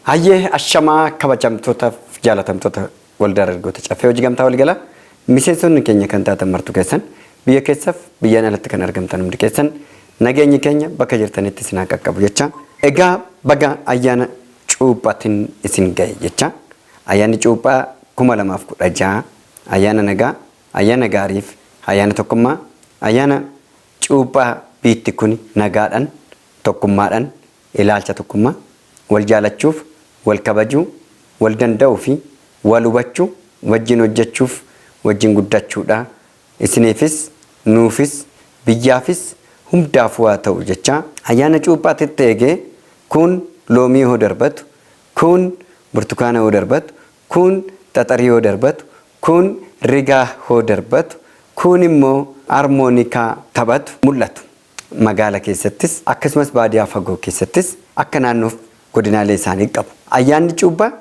Hayyee ashamaa kabajamtoota jaalatamtoota waldaa dargaggoota caffee hojii gamtaa walgala miseensonni keenya kan taatan martuu keessan biyya keessaaf biyyaan alatti kan argamtan hundi keessan nageenyi keenya bakka jirtanitti isin qaqqabu jecha egaa baga ayyaana cuuphaatiin isin gahe jecha ayyaanni cuuphaa 2016 ayyaana nagaa ayyaana gaariif ayyaana tokkummaa ayyaana cuuphaa biitti kun nagaadhaan tokkummaadhaan ilaalcha tokkummaa wal jaalachuuf wal kabajuu wal danda'uu fi wal hubachuu wajjin hojjechuuf wajjin guddachuudha isiniifis nuufis biyyaafis hundaaf waa ta'u jecha ayyaana cuuphaatitti eegee kun loomii hoo darbatu kun burtukaana hoo darbatu kun xaxarii hoo darbatu kun rigaa hoo darbatu kun immoo harmoonikaa taphatu mul'atu magaala keessattis akkasumas baadiyyaa fagoo keessattis akka naannoof godinaalee isaanii qabu. Ayyaanni cuuphaa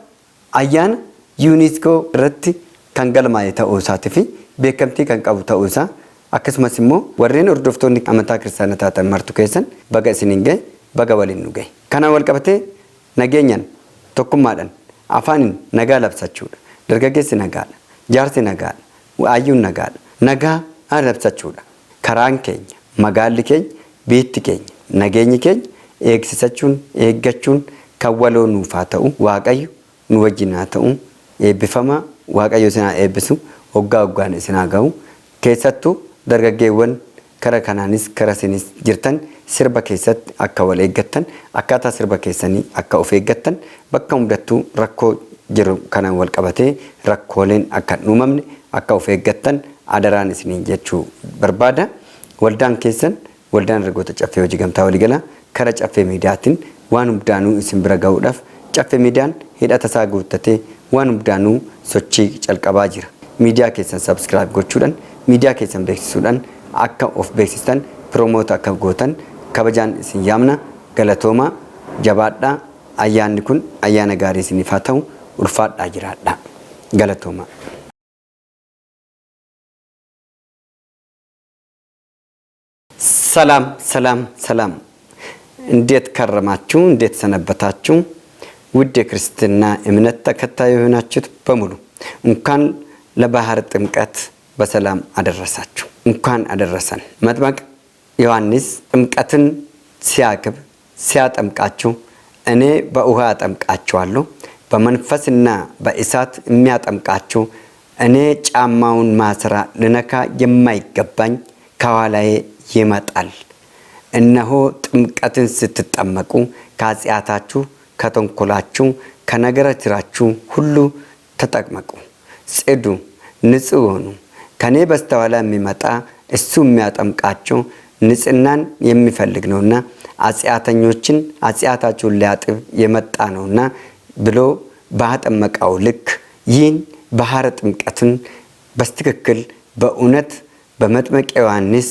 ayyaana UNESCO irratti kan galmaa'e ta'uu isaatii fi beekamtii kan qabu ta'uu isaa akkasumas immoo warreen hordoftoonni amantaa kiristaanaa taatan martuu keessan baga isiniin gahe baga waliin nu gahe. Kanaan wal qabatee nageenyaan tokkummaadhaan afaaniin nagaa labsachuudha. Dargaggeessi nagaadha. Jaarsi nagaadha. Waayyuun nagaadha. Nagaa labsachuudha. Karaan keenya, magaalli keenya, biitti keenya, nageenyi keenya eegsisachuun eeggachuun kan waloo nuuf haa ta'u waaqayyo nu wajjin haa ta'u eebbifamaa waaqayyo isin haa eebbisu hoggaa hoggaan isin haa ga'u keessattuu dargaggeewwan kara kanaanis kara isinis jirtan sirba keessatti akka wal eeggattan akkaataa sirba keessanii akka of eeggattan bakka hundattuu rakkoo jiru kanaan wal qabatee rakkooleen akka hin uumamne akka of eeggattan adaraan isiniin jechuu barbaada. Waldaan keessan waldaan dargaggoota caffee hojii gamtaa waliigala kara caffee miidiyaatiin waan hundaanuu isin bira ga'uudhaaf caffee miidiyaan hidhata isaa guuttatee waan hundaanuu sochii calqabaa jira. Miidiyaa keessan subscribe gochuudhaan miidiyaa keessan beeksisuudhaan akka of beeksistan promoota akka gootan kabajaan isin yaamna galatoomaa jabaadhaa ayyaanni kun ayyaana gaarii isiniif haa ta'u ulfaadhaa jiraadhaa galatoomaa. ሰላም ሰላም ሰላም እንዴት ከረማችሁ እንዴት ሰነበታችሁ ውድ የክርስትና እምነት ተከታይ የሆናችሁት በሙሉ እንኳን ለባህር ጥምቀት በሰላም አደረሳችሁ እንኳን አደረሰን። መጥምቅ ዮሐንስ ጥምቀትን ሲያከብ ሲያጠምቃችሁ እኔ በውሃ አጠምቃችኋለሁ በመንፈስና በእሳት የሚያጠምቃችሁ እኔ ጫማውን ማሰራ ልነካ የማይገባኝ ከኋላዬ ይመጣል እነሆ ጥምቀትን ስትጠመቁ ከኃጢአታችሁ ከተንኮላችሁ ከነገረ ስራችሁ ሁሉ ተጠመቁ ጽዱ ንጹህ ሁኑ ከኔ በስተኋላ የሚመጣ እሱ የሚያጠምቃችሁ ንጽህናን የሚፈልግ ነውና ኃጢአተኞችን ኃጢአታቸውን ሊያጥብ የመጣ ነውና ብሎ ባጠመቀው ልክ ይህን ባህረ ጥምቀትን በስትክክል በእውነት በመጥምቅ ዮሐንስ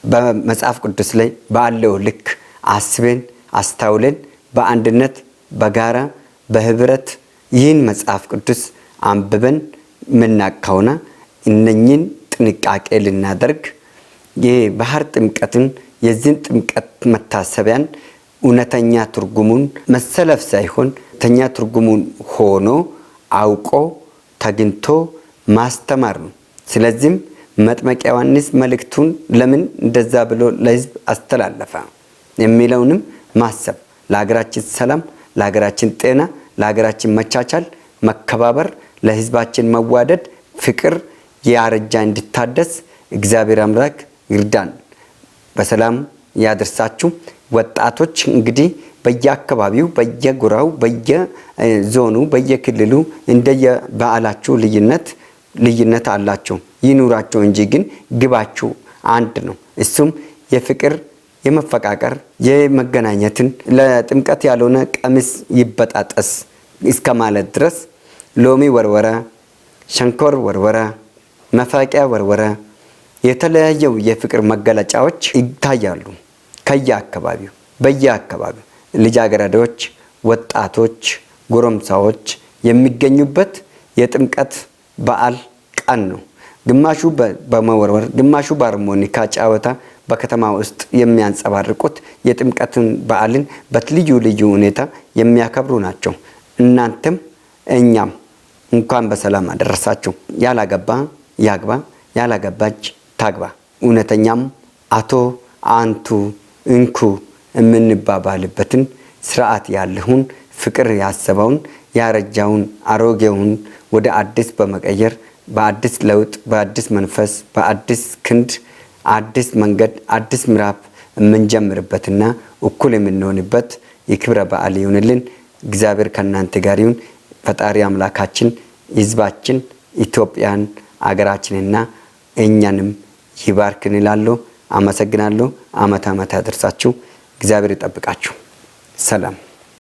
በመጽሐፍ ቅዱስ ላይ ባለው ልክ አስበን አስተውለን በአንድነት በጋራ በህብረት ይህን መጽሐፍ ቅዱስ አንብበን ምናካውና እነኝን ጥንቃቄ ልናደርግ የባህር ጥምቀትን የዚህን ጥምቀት መታሰቢያን እውነተኛ ትርጉሙን መሰለፍ ሳይሆን ተኛ ትርጉሙን ሆኖ አውቆ ተግንቶ ማስተማር ነው። ስለዚህም መጥምቅ ዮሐንስ መልእክቱን ለምን እንደዛ ብሎ ለህዝብ አስተላለፈ የሚለውንም ማሰብ ለሀገራችን ሰላም ለሀገራችን ጤና ለሀገራችን መቻቻል መከባበር ለህዝባችን መዋደድ ፍቅር ያረጃ እንዲታደስ እግዚአብሔር አምላክ ይርዳን በሰላም ያደርሳችሁ። ወጣቶች እንግዲህ በየአካባቢው በየጉራው በየዞኑ በየክልሉ እንደየ በዓላችሁ ልዩነት አላችሁ ይኑራችሁ እንጂ ግን ግባችሁ አንድ ነው። እሱም የፍቅር የመፈቃቀር የመገናኘትን ለጥምቀት ያልሆነ ቀሚስ ይበጣጠስ እስከማለት ድረስ ሎሚ ወርወራ ሸንኮር ወርወራ መፋቂያ ወርወራ የተለያዩ የፍቅር መገለጫዎች ይታያሉ ከየአካባቢው በየአካባቢው ልጃገረዶች ወጣቶች ጎረምሳዎች የሚገኙበት የጥምቀት በዓል ቀን ነው። ግማሹ በመወርወር ግማሹ በሃርሞኒካ ጫወታ በከተማ ውስጥ የሚያንጸባርቁት የጥምቀትን በዓልን በልዩ ልዩ ሁኔታ የሚያከብሩ ናቸው። እናንተም እኛም እንኳን በሰላም አደረሳችሁ። ያላገባ ያግባ፣ ያላገባች ታግባ። እውነተኛም አቶ አንቱ እንኩ የምንባባልበትን ስርዓት ያለውን ፍቅር ያሰበውን ያረጃውን አሮጌውን ወደ አዲስ በመቀየር በአዲስ ለውጥ በአዲስ መንፈስ በአዲስ ክንድ አዲስ መንገድ አዲስ ምዕራፍ የምንጀምርበትና እኩል የምንሆንበት የክብረ በዓል ይሁንልን። እግዚአብሔር ከእናንተ ጋር ይሁን። ፈጣሪ አምላካችን ሕዝባችን ኢትዮጵያን አገራችንና እኛንም ይባርክን እላለሁ። አመሰግናለሁ። ዓመት ያደርሳችሁ። እግዚአብሔር ይጠብቃችሁ። ሰላም